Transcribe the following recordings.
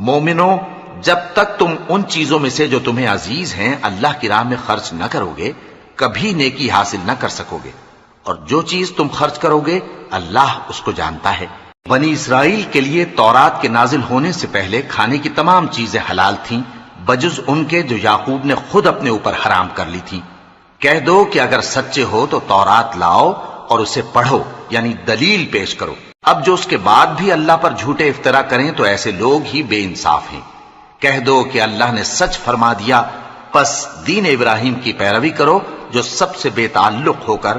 مومنو، جب تک تم ان چیزوں میں سے جو تمہیں عزیز ہیں اللہ کی راہ میں خرچ نہ کرو گے کبھی نیکی حاصل نہ کر سکو گے، اور جو چیز تم خرچ کرو گے اللہ اس کو جانتا ہے۔ بنی اسرائیل کے لیے تورات کے نازل ہونے سے پہلے کھانے کی تمام چیزیں حلال تھیں بجز ان کے جو یعقوب نے خود اپنے اوپر حرام کر لی تھی۔ کہہ دو کہ اگر سچے ہو تو تورات لاؤ اور اسے پڑھو، یعنی دلیل پیش کرو۔ اب جو اس کے بعد بھی اللہ پر جھوٹے افطرا کریں تو ایسے لوگ ہی بے انصاف ہیں۔ کہہ دو کہ اللہ نے سچ فرما دیا، پس دین ابراہیم کی پیروی کرو جو سب سے بے تعلق ہو کر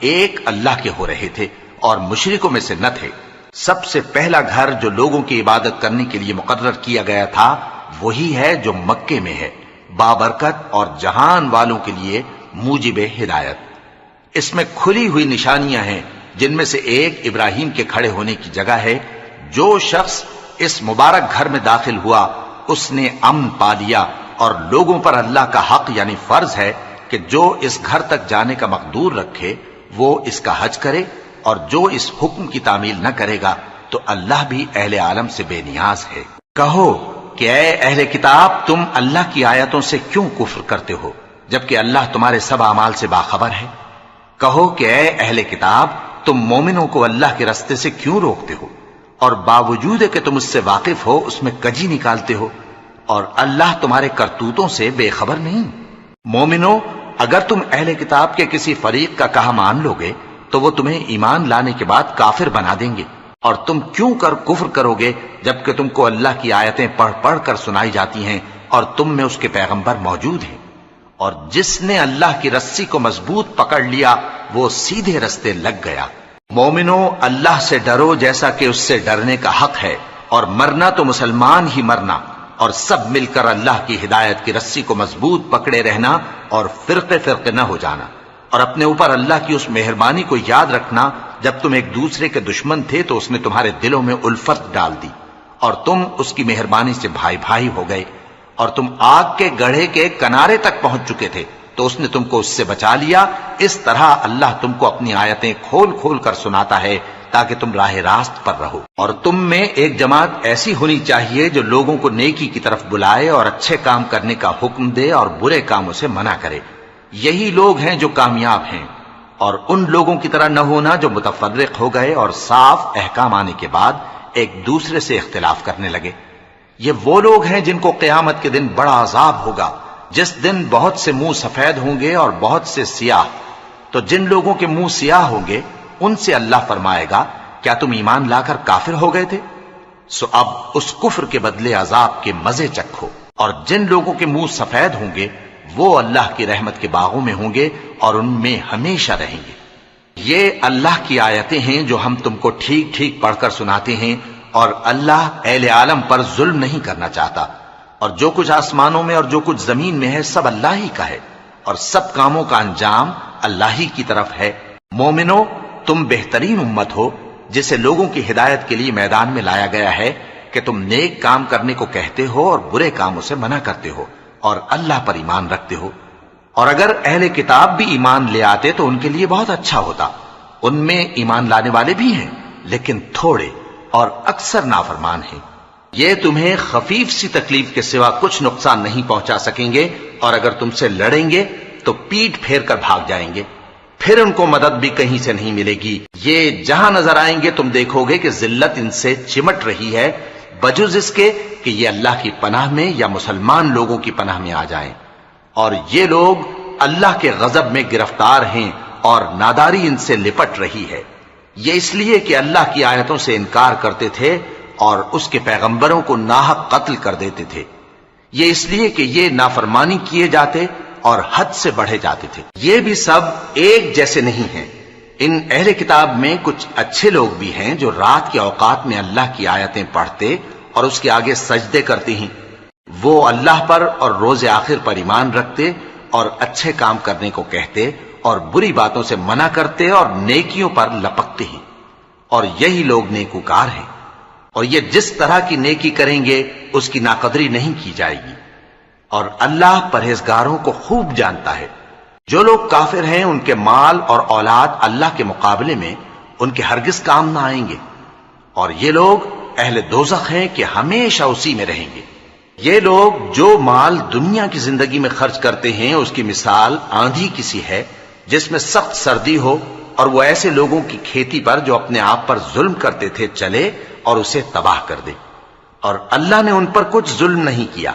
ایک اللہ کے ہو رہے تھے اور مشرکوں میں سے نہ تھے۔ سب سے پہلا گھر جو لوگوں کی عبادت کرنے کے لیے مقرر کیا گیا تھا وہی ہے جو مکے میں ہے، بابرکت اور جہان والوں کے لیے موجب ہدایت۔ اس میں کھلی ہوئی نشانیاں ہیں جن میں سے ایک ابراہیم کے کھڑے ہونے کی جگہ ہے۔ جو شخص اس مبارک گھر میں داخل ہوا اس نے امن پا لیا، اور لوگوں پر اللہ کا حق یعنی فرض ہے کہ جو اس گھر تک جانے کا مقدور رکھے وہ اس کا حج کرے، اور جو اس حکم کی تعمیل نہ کرے گا تو اللہ بھی اہل عالم سے بے نیاز ہے۔ کہو کہ اے اہل کتاب، تم اللہ کی آیتوں سے کیوں کفر کرتے ہو جبکہ اللہ تمہارے سب اعمال سے باخبر ہے؟ کہو کہ اے اہل کتاب، تم مومنوں کو اللہ کے رستے سے کیوں روکتے ہو اور باوجود کہ تم اس سے واقف ہو اس میں کجی نکالتے ہو، اور اللہ تمہارے کرتوتوں سے بے خبر نہیں؟ مومنو، اگر تم اہل کتاب کے کسی فریق کا کہا مان لو گے تو وہ تمہیں ایمان لانے کے بعد کافر بنا دیں گے، اور تم کیوں کر کفر کرو گے جبکہ تم کو اللہ کی آیتیں پڑھ پڑھ کر سنائی جاتی ہیں اور تم میں اس کے پیغمبر موجود ہیں؟ اور جس نے اللہ کی رسی کو مضبوط پکڑ لیا وہ سیدھے رستے لگ گیا۔ مومنو، اللہ سے ڈرو جیسا کہ اس سے ڈرنے کا حق ہے، اور مرنا تو مسلمان ہی مرنا، اور سب مل کر اللہ کی ہدایت کی رسی کو مضبوط پکڑے رہنا اور فرقے فرقے نہ ہو جانا، اور اپنے اوپر اللہ کی اس مہربانی کو یاد رکھنا جب تم ایک دوسرے کے دشمن تھے تو اس نے تمہارے دلوں میں الفت ڈال دی اور تم اس کی مہربانی سے بھائی بھائی ہو گئے، اور تم آگ کے گڑھے کے کنارے تک پہنچ چکے تھے تو اس نے تم کو اس سے بچا لیا۔ اس طرح اللہ تم کو اپنی آیتیں کھول کھول کر سناتا ہے تاکہ تم راہ راست پر رہو۔ اور تم میں ایک جماعت ایسی ہونی چاہیے جو لوگوں کو نیکی کی طرف بلائے اور اچھے کام کرنے کا حکم دے اور برے کاموں سے منع کرے۔ یہی لوگ ہیں جو کامیاب ہیں، اور ان لوگوں کی طرح نہ ہونا جو متفرق ہو گئے اور صاف احکام آنے کے بعد ایک دوسرے سے اختلاف کرنے لگے۔ یہ وہ لوگ ہیں جن کو قیامت کے دن بڑا عذاب ہوگا، جس دن بہت سے منہ سفید ہوں گے اور بہت سے سیاہ۔ تو جن لوگوں کے منہ سیاہ ہوں گے ان سے اللہ فرمائے گا، کیا تم ایمان لا کر کافر ہو گئے تھے؟ سو اب اس کفر کے بدلے عذاب کے مزے چکھو۔ اور جن لوگوں کے منہ سفید ہوں گے وہ اللہ کی رحمت کے باغوں میں ہوں گے اور ان میں ہمیشہ رہیں گے۔ یہ اللہ کی آیتیں ہیں جو ہم تم کو ٹھیک ٹھیک پڑھ کر سناتے ہیں، اور اللہ اہل عالم پر ظلم نہیں کرنا چاہتا، اور جو کچھ آسمانوں میں اور جو کچھ زمین میں ہے سب اللہ ہی کا ہے، اور سب کاموں کا انجام اللہ ہی کی طرف ہے۔ مومنو، تم بہترین امت ہو جسے لوگوں کی ہدایت کے لیے میدان میں لایا گیا ہے کہ تم نیک کام کرنے کو کہتے ہو اور برے کاموں سے منع کرتے ہو اور اللہ پر ایمان رکھتے ہو۔ اور اگر اہل کتاب بھی ایمان لے آتے تو ان کے لیے بہت اچھا ہوتا۔ ان میں ایمان لانے والے بھی ہیں لیکن تھوڑے اور اکثر نافرمان ہیں۔ یہ تمہیں خفیف سی تکلیف کے سوا کچھ نقصان نہیں پہنچا سکیں گے، اور اگر تم سے لڑیں گے تو پیٹ پھیر کر بھاگ جائیں گے، پھر ان کو مدد بھی کہیں سے نہیں ملے گی۔ یہ جہاں نظر آئیں گے تم دیکھو گے کہ ذلت ان سے چمٹ رہی ہے، بجز اس کے کہ یہ اللہ کی پناہ میں یا مسلمان لوگوں کی پناہ میں آ جائیں۔ اور یہ لوگ اللہ کے غضب میں گرفتار ہیں اور ناداری ان سے لپٹ رہی ہے۔ یہ اس لیے کہ اللہ کی آیتوں سے انکار کرتے تھے اور اس کے پیغمبروں کو ناحق قتل کر دیتے تھے۔ یہ اس لیے کہ یہ نافرمانی کیے جاتے اور حد سے بڑھے جاتے تھے۔ یہ بھی سب ایک جیسے نہیں ہیں۔ ان اہل کتاب میں کچھ اچھے لوگ بھی ہیں جو رات کے اوقات میں اللہ کی آیتیں پڑھتے اور اس کے آگے سجدے کرتے ہیں۔ وہ اللہ پر اور روز آخر پر ایمان رکھتے اور اچھے کام کرنے کو کہتے اور بری باتوں سے منع کرتے اور نیکیوں پر لپکتے ہیں، اور یہی لوگ نیکوکار ہیں۔ اور یہ جس طرح کی نیکی کریں گے اس کی ناقدری نہیں کی جائے گی، اور اللہ پرہیزگاروں کو خوب جانتا ہے۔ جو لوگ کافر ہیں ان کے مال اور اولاد اللہ کے مقابلے میں ان کے ہرگز کام نہ آئیں گے، اور یہ لوگ اہل دوزخ ہیں کہ ہمیشہ اسی میں رہیں گے۔ یہ لوگ جو مال دنیا کی زندگی میں خرچ کرتے ہیں اس کی مثال آندھی کسی ہے جس میں سخت سردی ہو اور وہ ایسے لوگوں کی کھیتی پر جو اپنے آپ پر ظلم کرتے تھے چلے اور اسے تباہ کر دے۔ اور اللہ نے ان پر کچھ ظلم نہیں کیا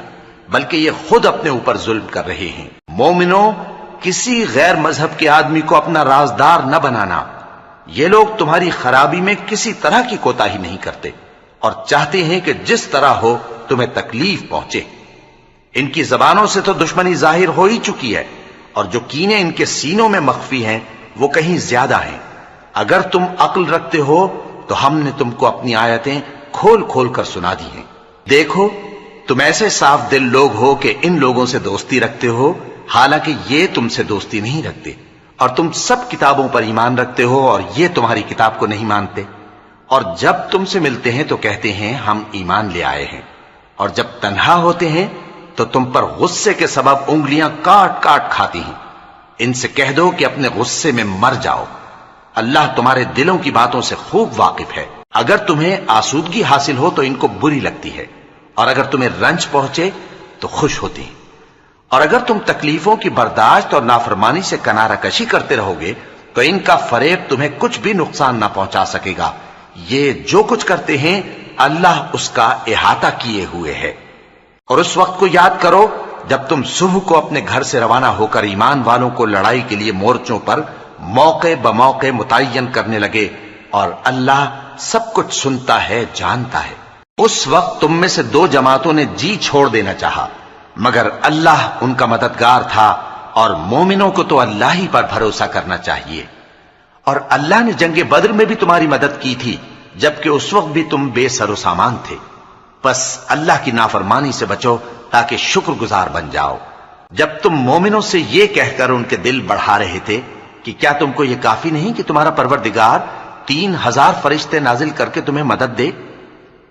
بلکہ یہ خود اپنے اوپر ظلم کر رہے ہیں۔ مومنوں، کسی غیر مذہب کے آدمی کو اپنا رازدار نہ بنانا۔ یہ لوگ تمہاری خرابی میں کسی طرح کی کوتاہی نہیں کرتے اور چاہتے ہیں کہ جس طرح ہو تمہیں تکلیف پہنچے۔ ان کی زبانوں سے تو دشمنی ظاہر ہو ہی چکی ہے اور جو کینے ان کے سینوں میں مخفی ہیں وہ کہیں زیادہ ہیں۔ اگر تم عقل رکھتے ہو تو ہم نے تم کو اپنی آیتیں کھول کھول کر سنا دی ہیں۔ دیکھو، تم ایسے صاف دل لوگ ہو کہ ان لوگوں سے دوستی رکھتے ہو حالانکہ یہ تم سے دوستی نہیں رکھتے، اور تم سب کتابوں پر ایمان رکھتے ہو اور یہ تمہاری کتاب کو نہیں مانتے، اور جب تم سے ملتے ہیں تو کہتے ہیں ہم ایمان لے آئے ہیں، اور جب تنہا ہوتے ہیں تو تم پر غصے کے سبب انگلیاں کاٹ کاٹ کھاتی ہیں۔ ان سے کہہ دو کہ اپنے غصے میں مر جاؤ، اللہ تمہارے دلوں کی باتوں سے خوب واقف ہے۔ اگر تمہیں آسودگی حاصل ہو تو ان کو بری لگتی ہے، اور اگر تمہیں رنج پہنچے تو خوش ہوتی ہیں، اور اگر تم تکلیفوں کی برداشت اور نافرمانی سے کنارہ کشی کرتے رہو گے تو ان کا فریب تمہیں کچھ بھی نقصان نہ پہنچا سکے گا۔ یہ جو کچھ کرتے ہیں اللہ اس کا احاطہ کیے ہوئے ہے۔ اور اس وقت کو یاد کرو جب تم صبح کو اپنے گھر سے روانہ ہو کر ایمان والوں کو لڑائی کے لیے مورچوں پر موقع بموقع متعین کرنے لگے، اور اللہ سب کچھ سنتا ہے، جانتا ہے۔ اس وقت تم میں سے دو جماعتوں نے جی چھوڑ دینا چاہا، مگر اللہ ان کا مددگار تھا، اور مومنوں کو تو اللہ ہی پر بھروسہ کرنا چاہیے۔ اور اللہ نے جنگ بدر میں بھی تمہاری مدد کی تھی جبکہ اس وقت بھی تم بے سر و سامان تھے۔ بس اللہ کی نافرمانی سے بچو تاکہ شکر گزار بن جاؤ۔ جب تم مومنوں سے یہ کہہ کر ان کے دل بڑھا رہے تھے کہ کیا تم کو یہ کافی نہیں کہ تمہارا پروردگار 3000 فرشتے نازل کر کے تمہیں مدد دے؟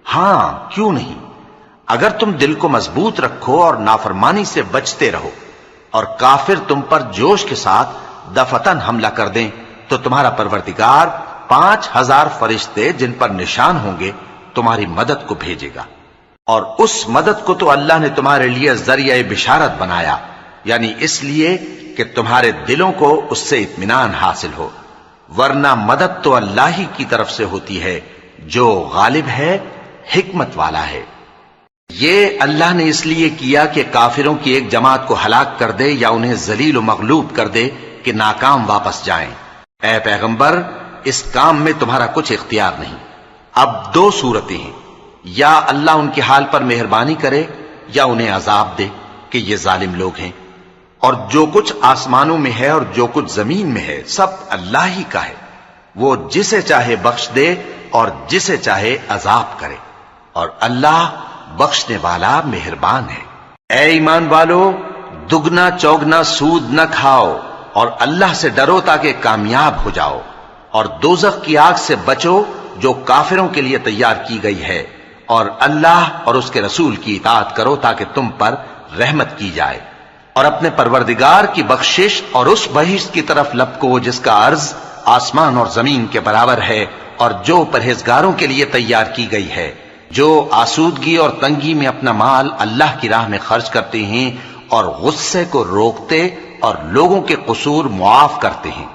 ہاں، کیوں نہیں؟ اگر تم دل کو مضبوط رکھو اور نافرمانی سے بچتے رہو اور کافر تم پر جوش کے ساتھ دفتن حملہ کر دیں تو تمہارا پروردگار 5000 فرشتے جن پر نشان ہوں گے تمہاری مدد کو بھیجے گا، اور اس مدد کو تو اللہ نے تمہارے لیے ذریعہ بشارت بنایا، یعنی اس لیے کہ تمہارے دلوں کو اس سے اطمینان حاصل ہو، ورنہ مدد تو اللہ ہی کی طرف سے ہوتی ہے جو غالب ہے، حکمت والا ہے۔ یہ اللہ نے اس لیے کیا کہ کافروں کی ایک جماعت کو ہلاک کر دے یا انہیں ذلیل و مغلوب کر دے کہ ناکام واپس جائیں۔ اے پیغمبر، اس کام میں تمہارا کچھ اختیار نہیں۔ اب دو صورتیں ہیں، یا اللہ ان کے حال پر مہربانی کرے یا انہیں عذاب دے کہ یہ ظالم لوگ ہیں، اور جو کچھ آسمانوں میں ہے اور جو کچھ زمین میں ہے سب اللہ ہی کا ہے، وہ جسے چاہے بخش دے اور جسے چاہے عذاب کرے، اور اللہ بخشنے والا مہربان ہے۔ اے ایمان والو، دگنا چوگنا سود نہ کھاؤ اور اللہ سے ڈرو تاکہ کامیاب ہو جاؤ، اور دوزخ کی آگ سے بچو جو کافروں کے لیے تیار کی گئی ہے، اور اللہ اور اس کے رسول کی اطاعت کرو تاکہ تم پر رحمت کی جائے، اور اپنے پروردگار کی بخشش اور اس بہشت کی طرف لپکو جس کا عرض آسمان اور زمین کے برابر ہے، اور جو پرہیزگاروں کے لیے تیار کی گئی ہے، جو آسودگی اور تنگی میں اپنا مال اللہ کی راہ میں خرچ کرتے ہیں اور غصے کو روکتے اور لوگوں کے قصور معاف کرتے ہیں،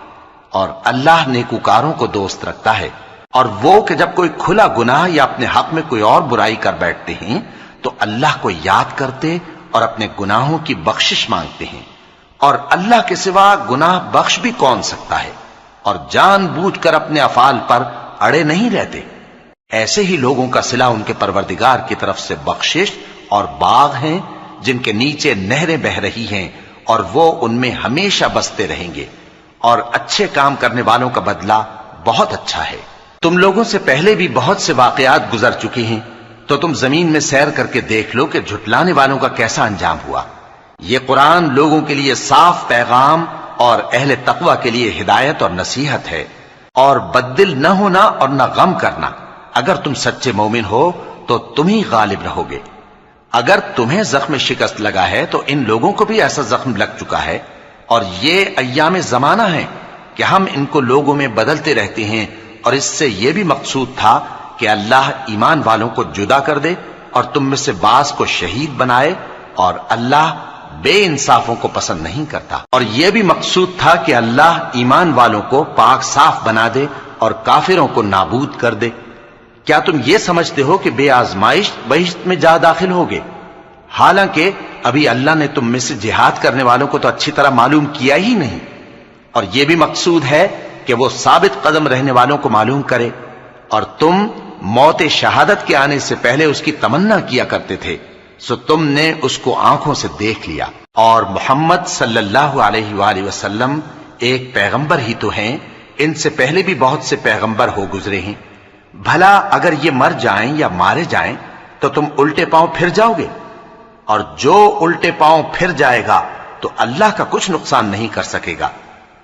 اور اللہ نیکوکاروں کو دوست رکھتا ہے۔ اور وہ کہ جب کوئی کھلا گناہ یا اپنے حق میں کوئی اور برائی کر بیٹھتے ہیں تو اللہ کو یاد کرتے اور اپنے گناہوں کی بخشش مانگتے ہیں، اور اللہ کے سوا گناہ بخش بھی کون سکتا ہے، اور جان بوجھ کر اپنے افعال پر اڑے نہیں رہتے۔ ایسے ہی لوگوں کا صلہ ان کے پروردگار کی طرف سے بخشش اور باغ ہیں جن کے نیچے نہریں بہ رہی ہیں، اور وہ ان میں ہمیشہ بستے رہیں گے، اور اچھے کام کرنے والوں کا بدلہ بہت اچھا ہے۔ تم لوگوں سے پہلے بھی بہت سے واقعات گزر چکے ہیں، تو تم زمین میں سیر کر کے دیکھ لو کہ جھٹلانے والوں کا کیسا انجام ہوا۔ یہ قرآن لوگوں کے لیے صاف پیغام اور اہل تقوی کے لیے ہدایت اور نصیحت ہے، اور بددل نہ ہونا اور نہ غم کرنا۔ اگر تم سچے مومن ہو تو تم ہی غالب رہو گے۔ اگر تمہیں زخم شکست لگا ہے تو ان لوگوں کو بھی ایسا زخم لگ چکا ہے، اور یہ ایام زمانہ ہے کہ ہم ان کو لوگوں میں بدلتے رہتے ہیں، اور اس سے یہ بھی مقصود تھا کہ اللہ ایمان والوں کو جدا کر دے اور تم میں سے بعض کو شہید بنائے، اور اللہ بے انصافوں کو پسند نہیں کرتا۔ اور یہ بھی مقصود تھا کہ اللہ ایمان والوں کو پاک صاف بنا دے اور کافروں کو نابود کر دے۔ کیا تم یہ سمجھتے ہو کہ بے آزمائش بہشت میں جا داخل ہوگے؟ حالانکہ ابھی اللہ نے تم میں سے جہاد کرنے والوں کو تو اچھی طرح معلوم کیا ہی نہیں، اور یہ بھی مقصود ہے کہ وہ ثابت قدم رہنے والوں کو معلوم کرے، اور تم موت شہادت کے آنے سے پہلے اس کی تمنا کیا کرتے تھے، سو تم نے اس کو آنکھوں سے دیکھ لیا۔ اور محمد صلی اللہ علیہ وآلہ وسلم ایک پیغمبر ہی تو ہیں، ان سے پہلے بھی بہت سے پیغمبر ہو گزرے ہیں، بھلا اگر یہ مر جائیں یا مارے جائیں تو تم الٹے پاؤں پھر جاؤ گے؟ اور جو الٹے پاؤں پھر جائے گا تو اللہ کا کچھ نقصان نہیں کر سکے گا،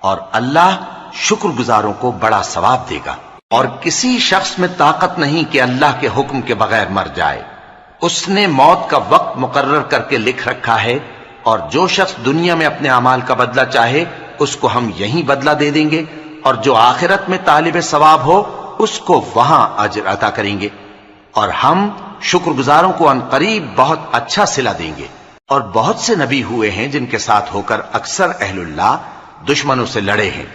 اور اللہ شکر گزاروں کو بڑا ثواب دے گا۔ اور کسی شخص میں طاقت نہیں کہ اللہ کے حکم کے بغیر مر جائے، اس نے موت کا وقت مقرر کر کے لکھ رکھا ہے، اور جو شخص دنیا میں اپنے اعمال کا بدلہ چاہے اس کو ہم یہیں بدلہ دے دیں گے، اور جو آخرت میں طالب ثواب ہو اس کو وہاں اجر عطا کریں گے، اور ہم شکر گزاروں کو ان قریب بہت اچھا صلہ دیں گے۔ اور بہت سے نبی ہوئے ہیں جن کے ساتھ ہو کر اکثر اہل اللہ دشمنوں سے لڑے ہیں،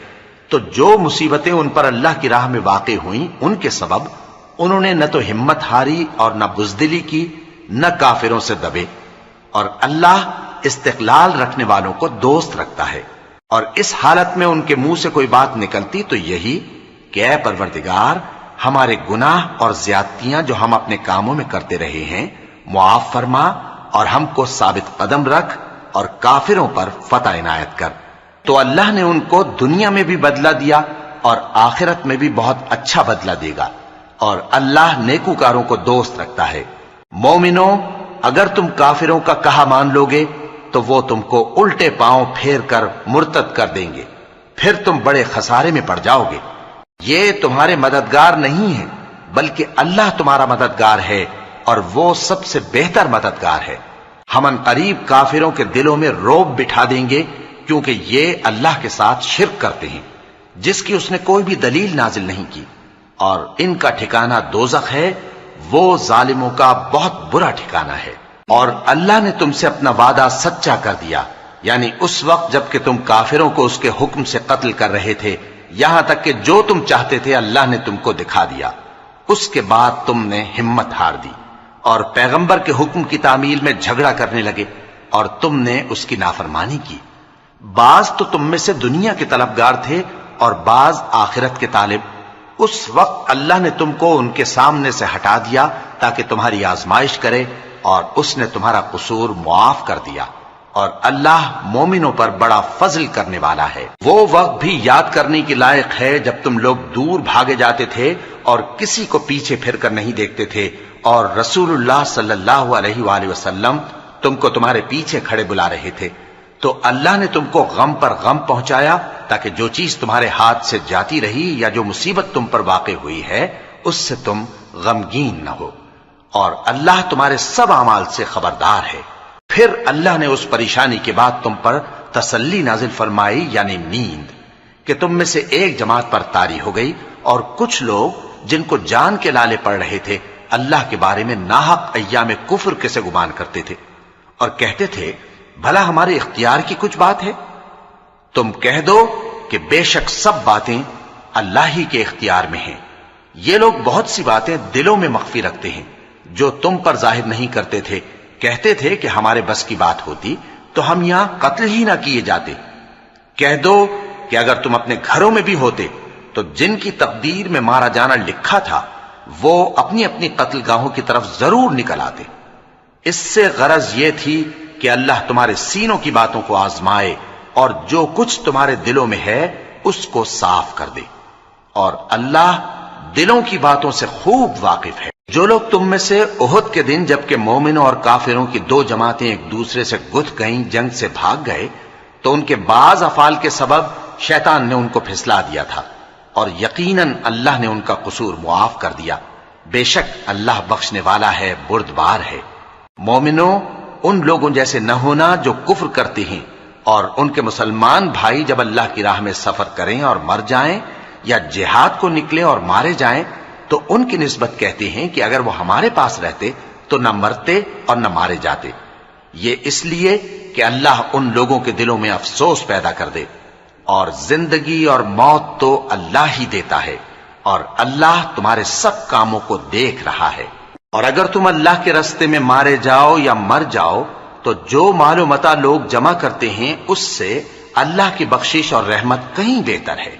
تو جو مصیبتیں ان پر اللہ کی راہ میں واقع ہوئیں ان کے سبب انہوں نے نہ تو ہمت ہاری اور نہ بزدلی کی، نہ کافروں سے دبے، اور اللہ استقلال رکھنے والوں کو دوست رکھتا ہے۔ اور اس حالت میں ان کے منہ سے کوئی بات نکلتی تو یہی کہ اے پروردگار، ہمارے گناہ اور زیادتیاں جو ہم اپنے کاموں میں کرتے رہے ہیں معاف فرما، اور ہم کو ثابت قدم رکھ، اور کافروں پر فتح عنایت کر۔ تو اللہ نے ان کو دنیا میں بھی بدلہ دیا اور آخرت میں بھی بہت اچھا بدلہ دے گا، اور اللہ نیکوکاروں کو دوست رکھتا ہے۔ مومنو، اگر تم کافروں کا کہا مان لوگے تو وہ تم کو الٹے پاؤں پھیر کر مرتد کر دیں گے، پھر تم بڑے خسارے میں پڑ جاؤ گے۔ یہ تمہارے مددگار نہیں ہیں بلکہ اللہ تمہارا مددگار ہے، اور وہ سب سے بہتر مددگار ہے۔ ہم ان قریب کافروں کے دلوں میں رعب بٹھا دیں گے، کیونکہ یہ اللہ کے ساتھ شرک کرتے ہیں جس کی اس نے کوئی بھی دلیل نازل نہیں کی، اور ان کا ٹھکانہ دوزخ ہے، وہ ظالموں کا بہت برا ٹھکانہ ہے۔ اور اللہ نے تم سے اپنا وعدہ سچا کر دیا، یعنی اس وقت جب کہ تم کافروں کو اس کے حکم سے قتل کر رہے تھے، یہاں تک کہ جو تم چاہتے تھے اللہ نے تم کو دکھا دیا، اس کے بعد تم نے ہمت ہار دی اور پیغمبر کے حکم کی تعمیل میں جھگڑا کرنے لگے، اور تم نے اس کی نافرمانی کی۔ بعض تو تم میں سے دنیا کے طلبگار تھے اور بعض آخرت کے طالب۔ اس وقت اللہ نے تم کو ان کے سامنے سے ہٹا دیا تاکہ تمہاری آزمائش کرے، اور اس نے تمہارا قصور معاف کر دیا، اور اللہ مومنوں پر بڑا فضل کرنے والا ہے۔ وہ وقت بھی یاد کرنے کی لائق ہے جب تم لوگ دور بھاگے جاتے تھے اور کسی کو پیچھے پھر کر نہیں دیکھتے تھے، اور رسول اللہ صلی اللہ علیہ وآلہ وسلم تم کو تمہارے پیچھے کھڑے بلا رہے تھے، تو اللہ نے تم کو غم پر غم پہنچایا تاکہ جو چیز تمہارے ہاتھ سے جاتی رہی یا جو مصیبت تم پر واقع ہوئی ہے اس سے تم غمگین نہ ہو، اور اللہ تمہارے سب اعمال سے خبردار ہے۔ پھر اللہ نے اس پریشانی کے بعد تم پر تسلی نازل فرمائی، یعنی نیند، کہ تم میں سے ایک جماعت پر طاری ہو گئی، اور کچھ لوگ جن کو جان کے لالے پڑ رہے تھے اللہ کے بارے میں ناحق ایام کفر کے سے گمان کرتے تھے، اور کہتے تھے بھلا ہمارے اختیار کی کچھ بات ہے؟ تم کہہ دو کہ بے شک سب باتیں اللہ ہی کے اختیار میں ہیں۔ یہ لوگ بہت سی باتیں دلوں میں مخفی رکھتے ہیں جو تم پر ظاہر نہیں کرتے تھے۔ کہتے تھے کہ ہمارے بس کی بات ہوتی تو ہم یہاں قتل ہی نہ کیے جاتے۔ کہہ دو کہ اگر تم اپنے گھروں میں بھی ہوتے تو جن کی تقدیر میں مارا جانا لکھا تھا وہ اپنی اپنی قتل گاہوں کی طرف ضرور نکل آتے۔ اس سے غرض یہ تھی کہ اللہ تمہارے سینوں کی باتوں کو آزمائے اور جو کچھ تمہارے دلوں میں ہے اس کو صاف کر دے، اور اللہ دلوں کی باتوں سے خوب واقف ہے۔ جو لوگ تم میں سے احد کے دن جبکہ مومنوں اور کافروں کی دو جماعتیں ایک دوسرے سے گتھ گئیں جنگ سے بھاگ گئے تو ان کے بعض افعال کے سبب شیطان نے ان کو پھسلا دیا تھا، اور یقیناً اللہ نے ان کا قصور معاف کر دیا۔ بے شک اللہ بخشنے والا ہے، بردبار ہے۔ مومنوں، ان لوگوں جیسے نہ ہونا جو کفر کرتے ہیں، اور ان کے مسلمان بھائی جب اللہ کی راہ میں سفر کریں اور مر جائیں یا جہاد کو نکلیں اور مارے جائیں تو ان کی نسبت کہتے ہیں کہ اگر وہ ہمارے پاس رہتے تو نہ مرتے اور نہ مارے جاتے، یہ اس لیے کہ اللہ ان لوگوں کے دلوں میں افسوس پیدا کر دے، اور زندگی اور موت تو اللہ ہی دیتا ہے، اور اللہ تمہارے سب کاموں کو دیکھ رہا ہے۔ اور اگر تم اللہ کے راستے میں مارے جاؤ یا مر جاؤ تو جو مال و متاع لوگ جمع کرتے ہیں اس سے اللہ کی بخشش اور رحمت کہیں بہتر ہے،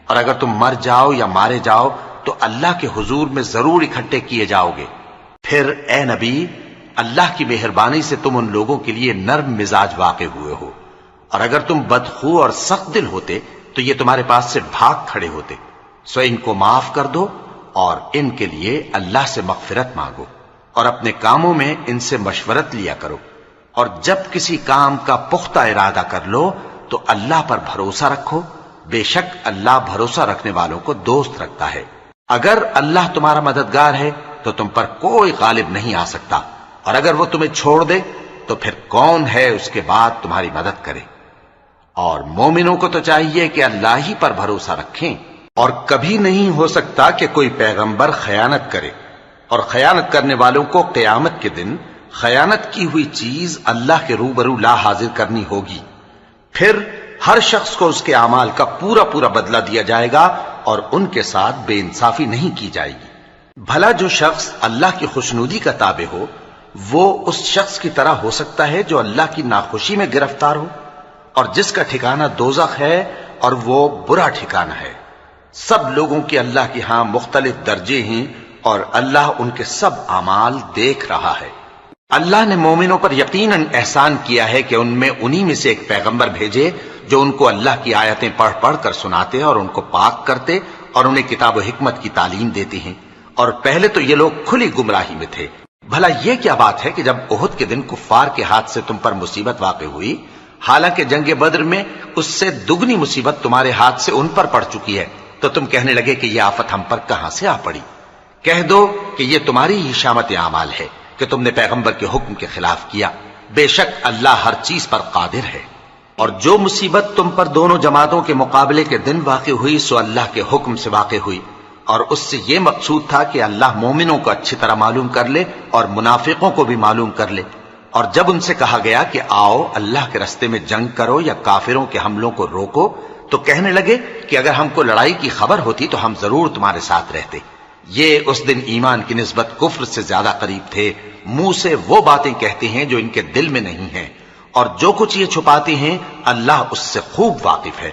اور اگر تم مر جاؤ یا مارے جاؤ تو اللہ کے حضور میں ضرور اکٹھے کیے جاؤ گے۔ پھر اے نبی، اللہ کی مہربانی سے تم ان لوگوں کے لیے نرم مزاج واقع ہوئے ہو، اور اگر تم بدخو اور سخت دل ہوتے تو یہ تمہارے پاس سے بھاگ کھڑے ہوتے، سو ان کو معاف کر دو اور ان کے لیے اللہ سے مغفرت مانگو، اور اپنے کاموں میں ان سے مشورت لیا کرو، اور جب کسی کام کا پختہ ارادہ کر لو تو اللہ پر بھروسہ رکھو، بے شک اللہ بھروسہ رکھنے والوں کو دوست رکھتا ہے۔ اگر اللہ تمہارا مددگار ہے تو تم پر کوئی غالب نہیں آ سکتا، اور اگر وہ تمہیں چھوڑ دے تو پھر کون ہے اس کے بعد تمہاری مدد کرے۔ اور مومنوں کو تو چاہیے کہ اللہ ہی پر بھروسہ رکھیں، اور کبھی نہیں ہو سکتا کہ کوئی پیغمبر خیانت کرے، اور خیانت کرنے والوں کو قیامت کے دن خیانت کی ہوئی چیز اللہ کے روبرو لا حاضر کرنی ہوگی، پھر ہر شخص کو اس کے اعمال کا پورا پورا بدلہ دیا جائے گا، اور ان کے ساتھ بے انصافی نہیں کی جائے گی۔ بھلا جو شخص اللہ کی خوشنودی کا تابع ہو وہ اس شخص کی طرح ہو سکتا ہے جو اللہ کی ناخوشی میں گرفتار ہو، اور جس کا ٹھکانہ دوزخ ہے اور وہ برا ٹھکانہ ہے۔ سب لوگوں کے اللہ کے ہاں مختلف درجے ہیں، اور اللہ ان کے سب اعمال دیکھ رہا ہے۔ اللہ نے مومنوں پر یقیناً احسان کیا ہے کہ ان میں انہی میں سے ایک پیغمبر بھیجے جو ان کو اللہ کی آیتیں پڑھ پڑھ کر سناتے اور ان کو پاک کرتے اور انہیں کتاب و حکمت کی تعلیم دیتے ہیں، اور پہلے تو یہ لوگ کھلی گمراہی میں تھے۔ بھلا یہ کیا بات ہے کہ جب احد کے دن کفار کے ہاتھ سے تم پر مصیبت واقع ہوئی، حالانکہ جنگ بدر میں اس سے دگنی مصیبت تمہارے ہاتھ سے ان پر پڑ چکی ہے، تو تم کہنے لگے کہ یہ آفت ہم پر کہاں سے آ پڑی؟ کہہ دو کہ یہ تمہاری ہی شامت اعمال ہے کہ تم نے پیغمبر کے حکم کے خلاف کیا، بے شک اللہ ہر چیز پر قادر ہے۔ اور جو مصیبت تم پر دونوں جماعتوں کے مقابلے کے دن واقع ہوئی سو اللہ کے حکم سے واقع ہوئی، اور اس سے یہ مقصود تھا کہ اللہ مومنوں کو اچھی طرح معلوم کر لے اور منافقوں کو بھی معلوم کر لے۔ اور جب ان سے کہا گیا کہ آؤ اللہ کے راستے میں جنگ کرو یا کافروں کے حملوں کو روکو، تو کہنے لگے کہ اگر ہم کو لڑائی کی خبر ہوتی تو ہم ضرور تمہارے ساتھ رہتے۔ یہ اس دن ایمان کی نسبت کفر سے زیادہ قریب تھے، منہ سے وہ باتیں کہتے ہیں جو ان کے دل میں نہیں ہیں، اور جو کچھ یہ چھپاتے ہیں اللہ اس سے خوب واقف ہے۔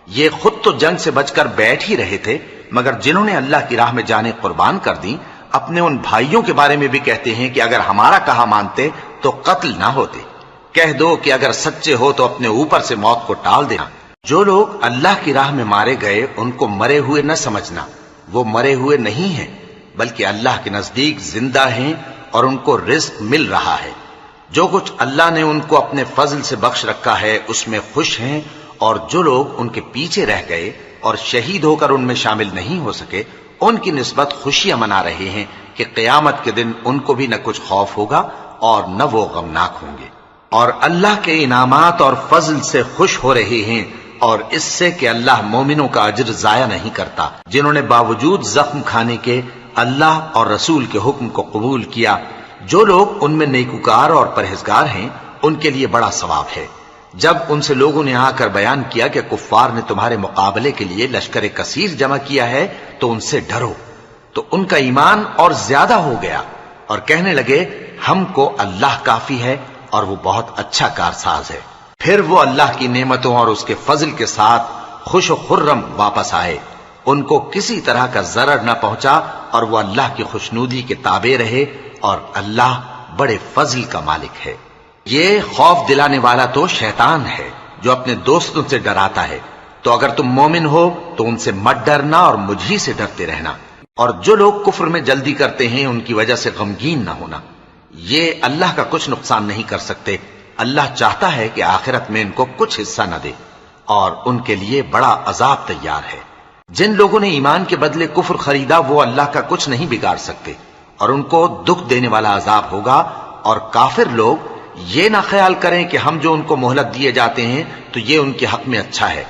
یہ خود تو جنگ سے بچ کر بیٹھ ہی رہے تھے، مگر جنہوں نے اللہ کی راہ میں جانیں قربان کر دیں اپنے ان بھائیوں کے بارے میں بھی کہتے ہیں کہ اگر ہمارا کہا مانتے تو قتل نہ ہوتے۔ کہہ دو کہ اگر سچے ہو تو اپنے اوپر سے موت کو ٹال دینا۔ جو لوگ اللہ کی راہ میں مارے گئے ان کو مرے ہوئے نہ سمجھنا، وہ مرے ہوئے نہیں ہیں بلکہ اللہ کے نزدیک زندہ ہیں اور ان کو رزق مل رہا ہے۔ جو کچھ اللہ نے ان کو اپنے فضل سے بخش رکھا ہے اس میں خوش ہیں، اور جو لوگ ان کے پیچھے رہ گئے اور شہید ہو کر ان میں شامل نہیں ہو سکے ان کی نسبت خوشیاں منا رہے ہیں کہ قیامت کے دن ان کو بھی نہ کچھ خوف ہوگا اور نہ وہ غمناک ہوں گے، اور اللہ کے انعامات اور فضل سے خوش ہو رہے ہیں، اور اس سے کہ اللہ مومنوں کا اجر ضائع نہیں کرتا جنہوں نے باوجود زخم کھانے کے اللہ اور رسول کے حکم کو قبول کیا۔ جو لوگ ان میں نیکوکار اور پرہیزگار ہیں ان کے لیے بڑا ثواب ہے۔ جب ان سے لوگوں نے آ کر بیان کیا کہ کفار نے تمہارے مقابلے کے لیے لشکر کثیر جمع کیا ہے تو ان سے ڈرو، تو ان کا ایمان اور زیادہ ہو گیا اور کہنے لگے ہم کو اللہ کافی ہے اور وہ بہت اچھا کارساز ہے۔ پھر وہ اللہ کی نعمتوں اور اس کے فضل کے ساتھ خوش و خرم واپس آئے، ان کو کسی طرح کا ضرر نہ پہنچا، اور وہ اللہ کی خوشنودی کے تابع رہے، اور اللہ بڑے فضل کا مالک ہے۔ یہ خوف دلانے والا تو شیطان ہے جو اپنے دوستوں سے ڈراتا ہے، تو اگر تم مومن ہو تو ان سے مت ڈرنا اور مجھ ہی سے ڈرتے رہنا، اور جو لوگ کفر میں جلدی کرتے ہیں ان کی وجہ سے غمگین نہ ہونا، یہ اللہ کا کچھ نقصان نہیں کر سکتے۔ اللہ چاہتا ہے کہ آخرت میں ان کو کچھ حصہ نہ دے، اور ان کے لیے بڑا عذاب تیار ہے۔ جن لوگوں نے ایمان کے بدلے کفر خریدا وہ اللہ کا کچھ نہیں بگاڑ سکتے، اور ان کو دکھ دینے والا عذاب ہوگا۔ اور کافر لوگ یہ نہ خیال کریں کہ ہم جو ان کو مہلت دیے جاتے ہیں تو یہ ان کے حق میں اچھا ہے،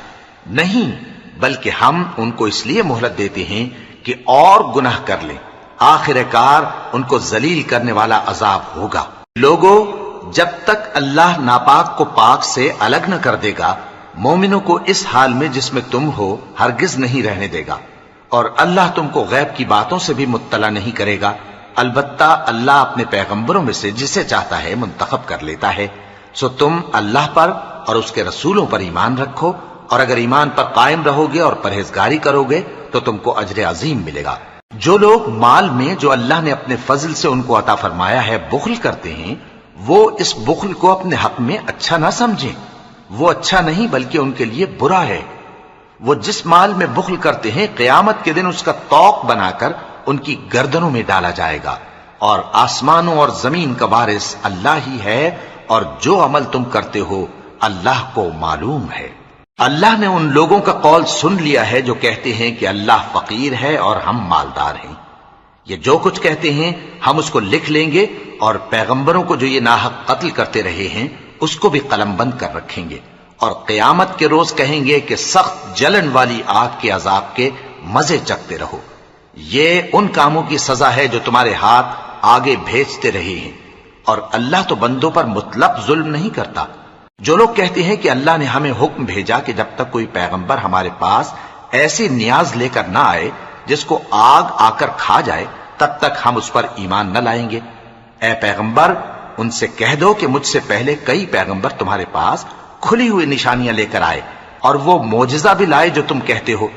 نہیں، بلکہ ہم ان کو اس لیے مہلت دیتے ہیں کہ اور گناہ کر لیں، آخر کار ان کو ذلیل کرنے والا عذاب ہوگا۔ لوگوں، جب تک اللہ ناپاک کو پاک سے الگ نہ کر دے گا، مومنوں کو اس حال میں جس میں تم ہو ہرگز نہیں رہنے دے گا، اور اللہ تم کو غیب کی باتوں سے بھی مطلع نہیں کرے گا۔ البتہ اللہ اپنے پیغمبروں میں سے جسے چاہتا ہے منتخب کر لیتا ہے۔ سو تم اللہ پر اور اس کے رسولوں پر ایمان رکھو، اور اگر ایمان پر قائم رہو گے اور پرہیزگاری کرو گے تو تم کو اجر عظیم ملے گا۔ جو لوگ مال میں جو اللہ نے اپنے فضل سے ان کو عطا فرمایا ہے بخل کرتے ہیں، وہ اس بخل کو اپنے حق میں اچھا نہ سمجھیں، وہ اچھا نہیں بلکہ ان کے لیے برا ہے۔ وہ جس مال میں بخل کرتے ہیں قیامت کے دن اس کا طوق بنا کر ان کی گردنوں میں ڈالا جائے گا، اور آسمانوں اور زمین کا وارث اللہ ہی ہے، اور جو عمل تم کرتے ہو اللہ کو معلوم ہے۔ اللہ نے ان لوگوں کا قول سن لیا ہے جو کہتے ہیں کہ اللہ فقیر ہے اور ہم مالدار ہیں۔ یہ جو کچھ کہتے ہیں ہم اس کو لکھ لیں گے، اور پیغمبروں کو جو یہ ناحق قتل کرتے رہے ہیں اس کو بھی قلم بند کر رکھیں گے، اور قیامت کے روز کہیں گے کہ سخت جلن والی آگ کے عذاب کے مزے چکتے رہو۔ یہ ان کاموں کی سزا ہے جو تمہارے ہاتھ آگے بھیجتے رہے ہیں، اور اللہ تو بندوں پر مطلق ظلم نہیں کرتا۔ جو لوگ کہتے ہیں کہ اللہ نے ہمیں حکم بھیجا کہ جب تک کوئی پیغمبر ہمارے پاس ایسی نیاز لے کر نہ آئے جس کو آگ آ کر کھا جائے تب تک ہم اس پر ایمان نہ لائیں گے۔ اے پیغمبر، ان سے کہہ دو کہ مجھ سے پہلے کئی پیغمبر تمہارے پاس کھلی ہوئی نشانیاں لے کر آئے، اور وہ معجزہ بھی لائے جو تم کہتے ہو،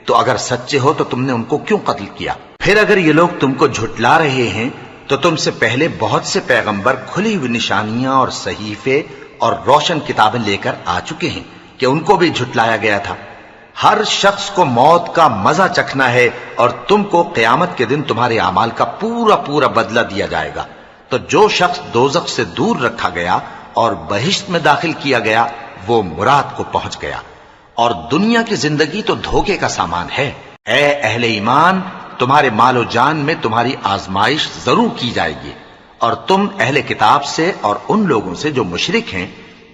تو اگر سچے ہو تو تم نے ان کو کیوں قتل کیا؟ پھر اگر یہ لوگ تم کو جھٹلا رہے ہیں تو تم سے پہلے بہت سے پیغمبر کھلی ہوئی نشانیاں اور صحیفے اور روشن کتابیں لے کر آ چکے ہیں کہ ان کو بھی جھٹلایا گیا تھا۔ ہر شخص کو موت کا مزہ چکھنا ہے، اور تم کو قیامت کے دن تمہارے اعمال کا پورا پورا بدلہ دیا جائے گا۔ تو جو شخص دوزخ سے دور رکھا گیا اور بہشت میں داخل کیا گیا وہ مراد کو پہنچ گیا، اور دنیا کی زندگی تو دھوکے کا سامان ہے۔ اے اہل ایمان، تمہارے مال و جان میں تمہاری آزمائش ضرور کی جائے گی، اور تم اہل کتاب سے اور ان لوگوں سے جو مشرک ہیں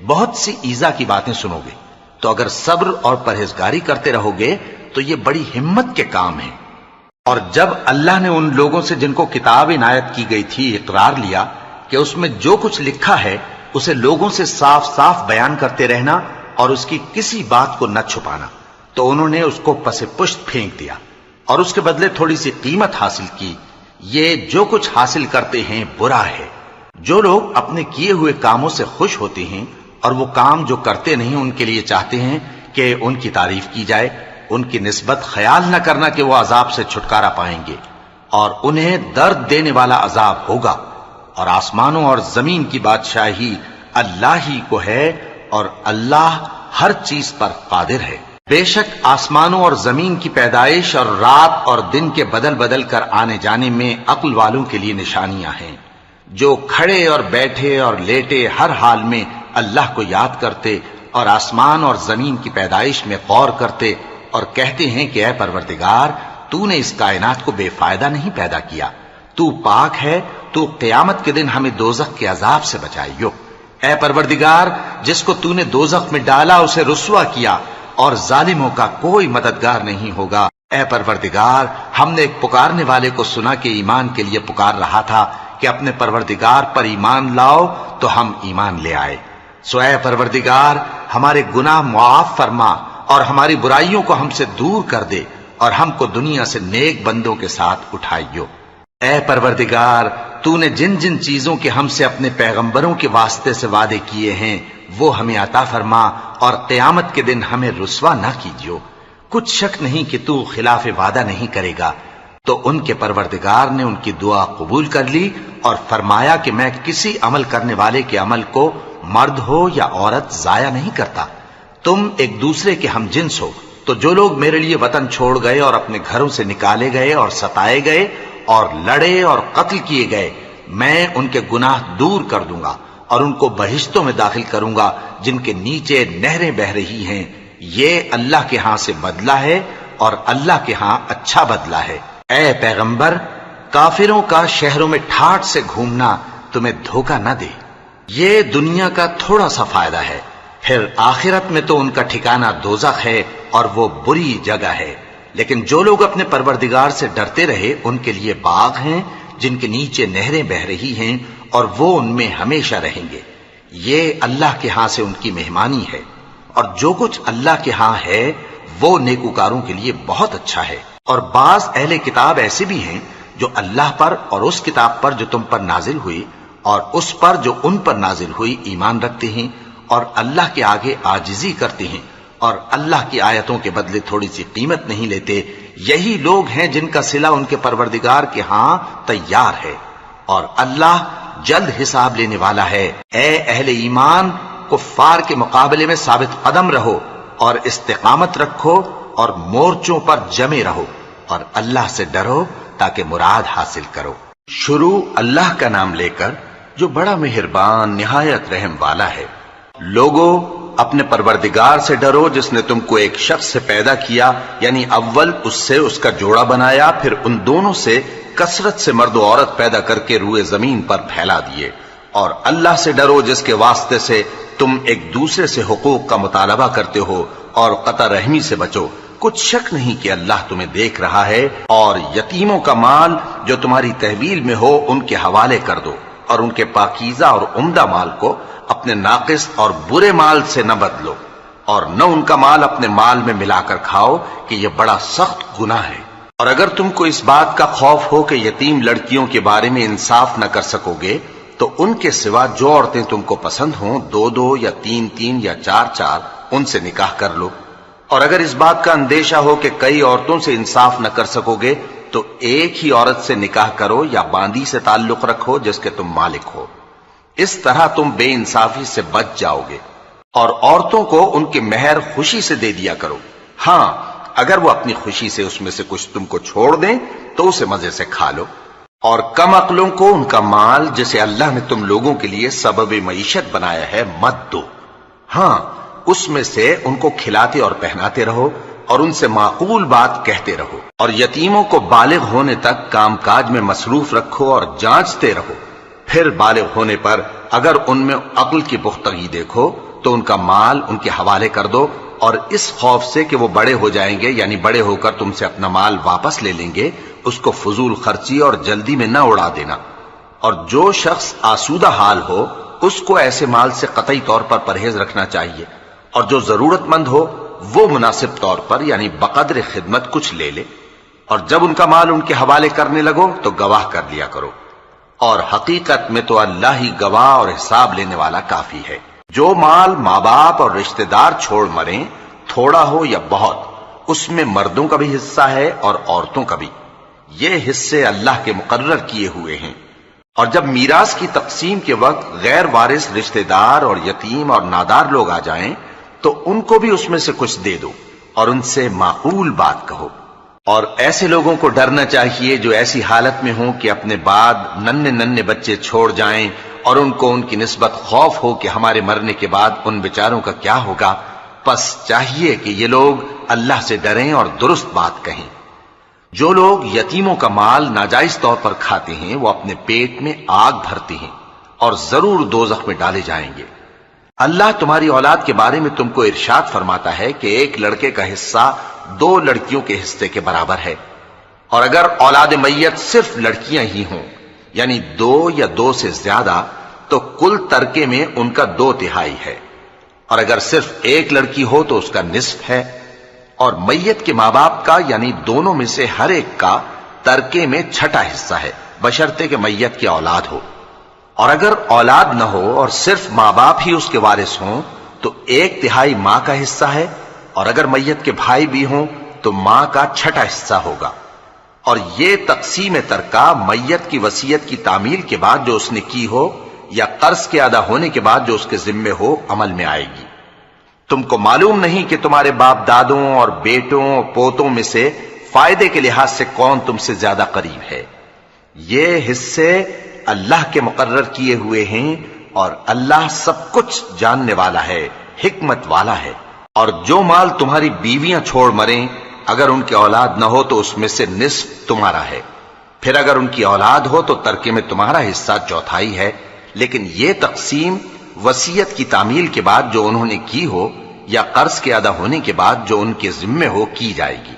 بہت سی ایذا کی باتیں سنو گے، تو اگر صبر اور پرہیزگاری کرتے رہو گے تو یہ بڑی ہمت کے کام ہیں۔ اور جب اللہ نے ان لوگوں سے جن کو کتاب عنایت کی گئی تھی اقرار لیا کہ اس میں جو کچھ لکھا ہے اسے لوگوں سے صاف صاف بیان کرتے رہنا اور اس کی کسی بات کو نہ چھپانا، تو انہوں نے اس کو پس پشت پھینک دیا اور اس کے بدلے تھوڑی سی قیمت حاصل کی۔ یہ جو کچھ حاصل کرتے ہیں برا ہے۔ جو لوگ اپنے کیے ہوئے کاموں سے خوش ہوتے ہیں اور وہ کام جو کرتے نہیں ان کے لیے چاہتے ہیں کہ ان کی تعریف کی جائے، ان کی نسبت خیال نہ کرنا کہ وہ عذاب سے چھٹکارا پائیں گے، اور انہیں درد دینے والا عذاب ہوگا۔ اور آسمانوں اور زمین کی بادشاہی اللہ ہی کو ہے، اور اللہ ہر چیز پر قادر ہے۔ بے شک آسمانوں اور زمین کی پیدائش اور رات اور دن کے بدل بدل کر آنے جانے میں عقل والوں کے لیے نشانیاں ہیں، جو کھڑے اور بیٹھے اور لیٹے ہر حال میں اللہ کو یاد کرتے اور آسمان اور زمین کی پیدائش میں غور کرتے اور کہتے ہیں کہ اے پروردگار، تو نے اس کائنات کو بے فائدہ نہیں پیدا کیا، تو پاک ہے، تو قیامت کے دن ہمیں دوزخ کے عذاب سے بچائیو۔ اے پروردگار، جس کو تو نے دوزخ میں ڈالا اسے رسوا کیا، اور ظالموں کا کوئی مددگار نہیں ہوگا۔ اے پروردگار، ہم نے ایک پکارنے والے کو سنا کہ ایمان کے لیے پکار رہا تھا کہ اپنے پروردگار پر ایمان لاؤ، تو ہم ایمان لے آئے۔ سو اے پروردگار، ہمارے گناہ معاف فرما اور ہماری برائیوں کو ہم سے دور کر دے، اور ہم کو دنیا سے نیک بندوں کے ساتھ اٹھائیو۔ اے پروردگار، تو نے جن جن چیزوں کے ہم سے اپنے پیغمبروں کے واسطے سے وعدے کیے ہیں وہ ہمیں عطا فرما، اور قیامت کے دن ہمیں رسوا نہ کیجیو۔ کچھ شک نہیں کہ تو خلاف وعدہ نہیں کرے گا۔ تو ان کے پروردگار نے ان کی دعا قبول کر لی اور فرمایا کہ میں کسی عمل کرنے والے کے عمل کو مرد ہو یا عورت ضائع نہیں کرتا۔ تم ایک دوسرے کے ہم جنس ہو، تو جو لوگ میرے لیے وطن چھوڑ گئے اور اپنے گھروں سے نکالے گئے اور ستائے گئے اور لڑے اور قتل کیے گئے، میں ان کے گناہ دور کر دوں گا اور ان کو بہشتوں میں داخل کروں گا جن کے نیچے نہریں بہ رہی ہیں۔ یہ اللہ کے ہاں سے بدلہ ہے، اور اللہ کے ہاں اچھا بدلہ ہے۔ اے پیغمبر، کافروں کا شہروں میں ٹھاٹ سے گھومنا تمہیں دھوکہ نہ دے۔ یہ دنیا کا تھوڑا سا فائدہ ہے، پھر آخرت میں تو ان کا ٹھکانہ دوزخ ہے، اور وہ بری جگہ ہے۔ لیکن جو لوگ اپنے پروردگار سے ڈرتے رہے ان کے لیے باغ ہیں جن کے نیچے نہریں بہہ رہی ہیں اور وہ ان میں ہمیشہ رہیں گے. یہ اللہ کے ہاں سے ان کی مہمانی ہے، اور جو کچھ اللہ کے ہاں ہے وہ نیکوکاروں کے لیے بہت اچھا ہے. اور بعض اہل کتاب ایسے بھی ہیں جو اللہ پر اور اس کتاب پر جو تم پر نازل ہوئی اور اس پر جو ان پر نازل ہوئی ایمان رکھتے ہیں اور اللہ کے آگے عاجزی کرتے ہیں اور اللہ کی آیتوں کے بدلے تھوڑی سی قیمت نہیں لیتے. یہی لوگ ہیں جن کا صلہ ان کے پروردگار کے ہاں تیار ہے، اور اللہ جلد حساب لینے والا ہے. اے اہل ایمان، کفار کے مقابلے میں ثابت قدم رہو اور استقامت رکھو اور مورچوں پر جمے رہو اور اللہ سے ڈرو تاکہ مراد حاصل کرو. شروع اللہ کا نام لے کر جو بڑا مہربان نہایت رحم والا ہے. لوگو اپنے پروردگار سے ڈرو جس نے تم کو ایک شخص سے پیدا کیا، یعنی اول اس سے اس کا جوڑا بنایا، پھر ان دونوں سے کثرت سے مرد و عورت پیدا کر کے روئے زمین پر پھیلا دیے. اور اللہ سے ڈرو جس کے واسطے سے تم ایک دوسرے سے حقوق کا مطالبہ کرتے ہو، اور قطع رحمی سے بچو. کچھ شک نہیں کہ اللہ تمہیں دیکھ رہا ہے. اور یتیموں کا مال جو تمہاری تحویل میں ہو ان کے حوالے کر دو، اور ان کے پاکیزہ اور عمدہ مال کو اپنے ناقص اور برے مال سے نہ بدلو، اور نہ ان کا مال اپنے مال میں ملا کر کھاؤ کہ یہ بڑا سخت گناہ ہے. اور اگر تم کو اس بات کا خوف ہو کہ یتیم لڑکیوں کے بارے میں انصاف نہ کر سکو گے تو ان کے سوا جو عورتیں تم کو پسند ہوں 2 یا 3 یا 4 ان سے نکاح کر لو. اور اگر اس بات کا اندیشہ ہو کہ کئی عورتوں سے انصاف نہ کر سکو گے تو ایک ہی عورت سے نکاح کرو یا باندی سے تعلق رکھو جس کے تم مالک ہو. اس طرح تم بے انصافی سے بچ جاؤ گے. اور عورتوں کو ان کے مہر خوشی سے دے دیا کرو. ہاں اگر وہ اپنی خوشی سے اس میں سے کچھ تم کو چھوڑ دیں تو اسے مزے سے کھا لو. اور کم عقلوں کو ان کا مال جسے اللہ نے تم لوگوں کے لیے سبب معیشت بنایا ہے مت دو. ہاں اس میں سے ان کو کھلاتے اور پہناتے رہو اور ان سے معقول بات کہتے رہو. اور یتیموں کو بالغ ہونے تک کام کاج میں مصروف رکھو اور جانچتے رہو. پھر بالغ ہونے پر اگر ان میں عقل کی پختگی دیکھو تو ان کا مال ان کے حوالے کر دو، اور اس خوف سے کہ وہ بڑے ہو جائیں گے، یعنی بڑے ہو کر تم سے اپنا مال واپس لے لیں گے، اس کو فضول خرچی اور جلدی میں نہ اڑا دینا. اور جو شخص آسودہ حال ہو اس کو ایسے مال سے قطعی طور پر پرہیز رکھنا چاہیے، اور جو ضرورت مند ہو وہ مناسب طور پر یعنی بقدر خدمت کچھ لے لے. اور جب ان کا مال ان کے حوالے کرنے لگو تو گواہ کر لیا کرو. اور حقیقت میں تو اللہ ہی گواہ اور حساب لینے والا کافی ہے. جو مال ماں باپ اور رشتہ دار چھوڑ مریں، تھوڑا ہو یا بہت، اس میں مردوں کا بھی حصہ ہے اور عورتوں کا بھی. یہ حصے اللہ کے مقرر کیے ہوئے ہیں. اور جب میراث کی تقسیم کے وقت غیر وارث رشتہ دار اور یتیم اور نادار لوگ آ جائیں تو ان کو بھی اس میں سے کچھ دے دو اور ان سے معقول بات کہو. اور ایسے لوگوں کو ڈرنا چاہیے جو ایسی حالت میں ہوں کہ اپنے بعد ننھے بچے چھوڑ جائیں اور ان کو ان کی نسبت خوف ہو کہ ہمارے مرنے کے بعد ان بیچاروں کا کیا ہوگا. پس چاہیے کہ یہ لوگ اللہ سے ڈریں اور درست بات کہیں. جو لوگ یتیموں کا مال ناجائز طور پر کھاتے ہیں وہ اپنے پیٹ میں آگ بھرتے ہیں اور ضرور دوزخ میں ڈالے جائیں گے. اللہ تمہاری اولاد کے بارے میں تم کو ارشاد فرماتا ہے کہ ایک لڑکے کا حصہ 2 لڑکیوں کے حصے کے برابر ہے. اور اگر اولاد میت صرف لڑکیاں ہی ہوں یعنی 2 یا 2 سے زیادہ تو کل ترکے میں ان کا 2/3 ہے. اور اگر صرف ایک لڑکی ہو تو اس کا نصف ہے. اور میت کے ماں باپ کا یعنی دونوں میں سے ہر ایک کا ترکے میں 6واں حصہ ہے بشرطے کہ میت کی اولاد ہو. اور اگر اولاد نہ ہو اور صرف ماں باپ ہی اس کے وارث ہوں تو 1/3 ماں کا حصہ ہے. اور اگر میت کے بھائی بھی ہوں تو ماں کا 6واں حصہ ہوگا. اور یہ تقسیم ترکہ میت کی وصیت کی تعمیل کے بعد جو اس نے کی ہو یا قرض کے ادا ہونے کے بعد جو اس کے ذمے ہو عمل میں آئے گی. تم کو معلوم نہیں کہ تمہارے باپ دادوں اور بیٹوں اور پوتوں میں سے فائدے کے لحاظ سے کون تم سے زیادہ قریب ہے. یہ حصے اللہ کے مقرر کیے ہوئے ہیں اور اللہ سب کچھ جاننے والا ہے، حکمت والا ہے. اور جو مال تمہاری بیویاں چھوڑ مریں اگر ان کی اولاد نہ ہو تو اس میں سے نصف تمہارا ہے. پھر اگر ان کی اولاد ہو تو ترکے میں تمہارا حصہ 1/4 ہے. لیکن یہ تقسیم وصیت کی تعمیل کے بعد جو انہوں نے کی ہو یا قرض کے ادا ہونے کے بعد جو ان کے ذمے ہو کی جائے گی.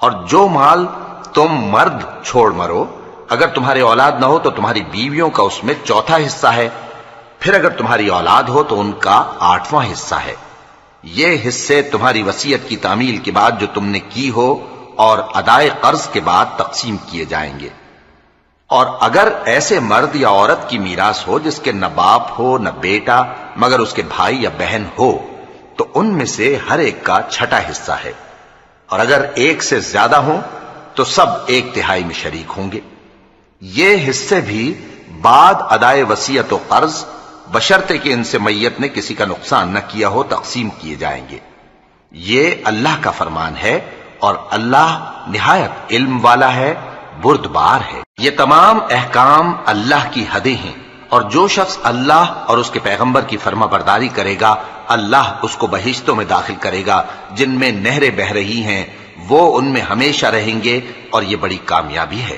اور جو مال تم مرد چھوڑ مرو، اگر تمہاری اولاد نہ ہو تو تمہاری بیویوں کا اس میں چوتھا حصہ ہے، پھر اگر تمہاری اولاد ہو تو ان کا 8واں حصہ ہے۔ یہ حصے تمہاری وصیت کی تعمیل کے بعد جو تم نے کی ہو اور ادائے قرض کے بعد تقسیم کیے جائیں گے۔ اور اگر ایسے مرد یا عورت کی میراث ہو جس کے نہ باپ ہو نہ بیٹا مگر اس کے بھائی یا بہن ہو، تو ان میں سے ہر ایک کا 6واں حصہ ہے، اور اگر ایک سے زیادہ ہوں تو سب 1/3 میں شریک ہوں گے۔ یہ حصے بھی بعد ادائے وصیت و قرض بشرطے کہ ان سے میت نے کسی کا نقصان نہ کیا ہو تقسیم کیے جائیں گے۔ یہ اللہ کا فرمان ہے اور اللہ نہایت علم والا ہے، بردبار ہے۔ یہ تمام احکام اللہ کی حدیں ہیں، اور جو شخص اللہ اور اس کے پیغمبر کی فرما برداری کرے گا اللہ اس کو بہشتوں میں داخل کرے گا جن میں نہریں بہ رہی ہیں، وہ ان میں ہمیشہ رہیں گے، اور یہ بڑی کامیابی ہے۔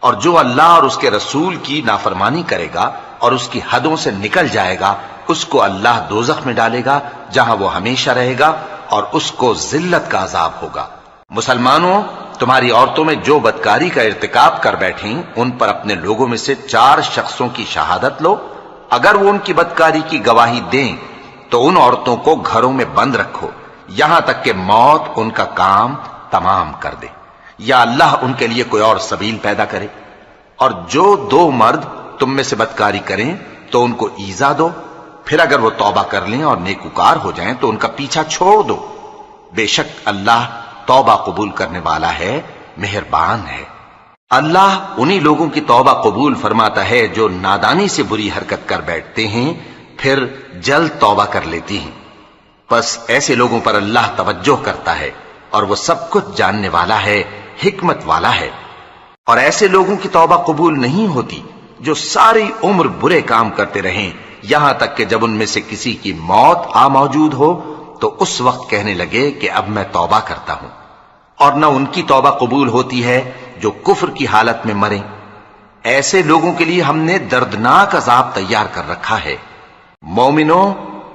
اور جو اللہ اور اس کے رسول کی نافرمانی کرے گا اور اس کی حدوں سے نکل جائے گا اس کو اللہ دوزخ میں ڈالے گا جہاں وہ ہمیشہ رہے گا، اور اس کو ذلت کا عذاب ہوگا۔ مسلمانوں، تمہاری عورتوں میں جو بدکاری کا ارتکاب کر بیٹھیں ان پر اپنے لوگوں میں سے 4 شخصوں کی شہادت لو۔ اگر وہ ان کی بدکاری کی گواہی دیں تو ان عورتوں کو گھروں میں بند رکھو یہاں تک کہ موت ان کا کام تمام کر دے، یا اللہ ان کے لیے کوئی اور سبیل پیدا کرے۔ اور جو 2 مرد تم میں سے بدکاری کریں تو ان کو ایذا دو، پھر اگر وہ توبہ کر لیں اور نیکوکار ہو جائیں تو ان کا پیچھا چھوڑ دو۔ بے شک اللہ توبہ قبول کرنے والا ہے، مہربان ہے۔ اللہ انہی لوگوں کی توبہ قبول فرماتا ہے جو نادانی سے بری حرکت کر بیٹھتے ہیں پھر جلد توبہ کر لیتی ہیں، بس ایسے لوگوں پر اللہ توجہ کرتا ہے اور وہ سب کچھ جاننے والا ہے، حکمت والا ہے۔ اور ایسے لوگوں کی توبہ قبول نہیں ہوتی جو ساری عمر برے کام کرتے رہیں یہاں تک کہ جب ان میں سے کسی کی موت آ موجود ہو تو اس وقت کہنے لگے کہ اب میں توبہ کرتا ہوں۔ اور نہ ان کی توبہ قبول ہوتی ہے جو کفر کی حالت میں مریں۔ ایسے لوگوں کے لیے ہم نے دردناک عذاب تیار کر رکھا ہے۔ مومنوں،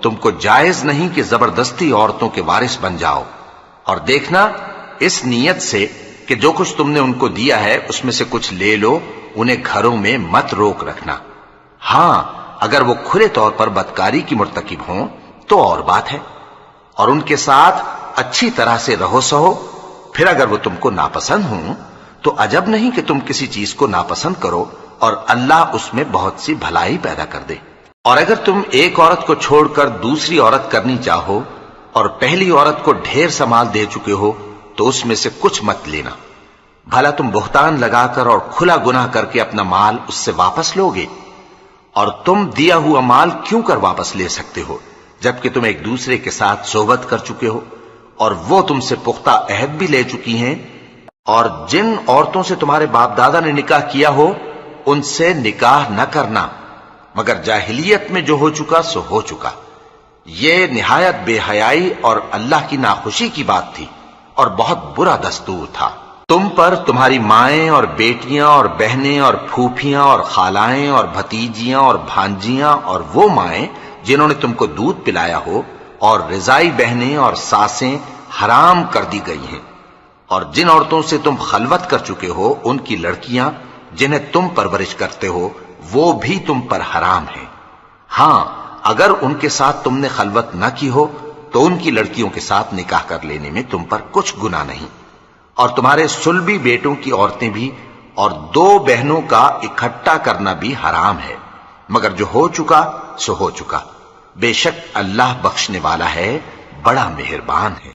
تم کو جائز نہیں کہ زبردستی عورتوں کے وارث بن جاؤ، اور دیکھنا اس نیت سے کہ جو کچھ تم نے ان کو دیا ہے اس میں سے کچھ لے لو، انہیں گھروں میں مت روک رکھنا۔ ہاں، اگر وہ کھلے طور پر بدکاری کی مرتکب ہوں تو اور بات ہے، اور ان کے ساتھ اچھی طرح سے رہو سہو۔ پھر اگر وہ تم کو ناپسند ہوں تو عجب نہیں کہ تم کسی چیز کو ناپسند کرو، اور اللہ اس میں بہت سی بھلائی پیدا کر دے۔ اور اگر تم ایک عورت کو چھوڑ کر دوسری عورت کرنی چاہو اور پہلی عورت کو ڈھیر سا مال دے چکے ہو تو اس میں سے کچھ مت لینا، بھلا تم بہتان لگا کر اور کھلا گناہ کر کے اپنا مال اس سے واپس لوگے؟ اور تم دیا ہوا مال کیوں کر واپس لے سکتے ہو جبکہ تم ایک دوسرے کے ساتھ صحبت کر چکے ہو اور وہ تم سے پختہ عہد بھی لے چکی ہیں؟ اور جن عورتوں سے تمہارے باپ دادا نے نکاح کیا ہو ان سے نکاح نہ کرنا مگر جاہلیت میں جو ہو چکا سو ہو چکا۔ یہ نہایت بے حیائی اور اللہ کی ناخوشی کی بات تھی اور بہت برا دستور تھا۔ تم پر تمہاری مائیں اور بیٹیاں اور بہنیں اور پھوپھیاں اور خالائیں اور بھتیجیاں اور بھانجیاں اور وہ مائیں جنہوں نے تم کو دودھ پلایا ہو اور رضائی بہنیں اور ساسیں حرام کر دی گئی ہیں، اور جن عورتوں سے تم خلوت کر چکے ہو ان کی لڑکیاں جنہیں تم پرورش کرتے ہو وہ بھی تم پر حرام ہیں۔ ہاں، اگر ان کے ساتھ تم نے خلوت نہ کی ہو تو ان کی لڑکیوں کے ساتھ نکاح کر لینے میں تم پر کچھ گناہ نہیں، اور تمہارے صلبی بیٹوں کی عورتیں بھی اور 2 بہنوں کا اکٹھا کرنا بھی حرام ہے، مگر جو ہو چکا سو ہو چکا۔ بے شک اللہ بخشنے والا ہے، بڑا مہربان ہے۔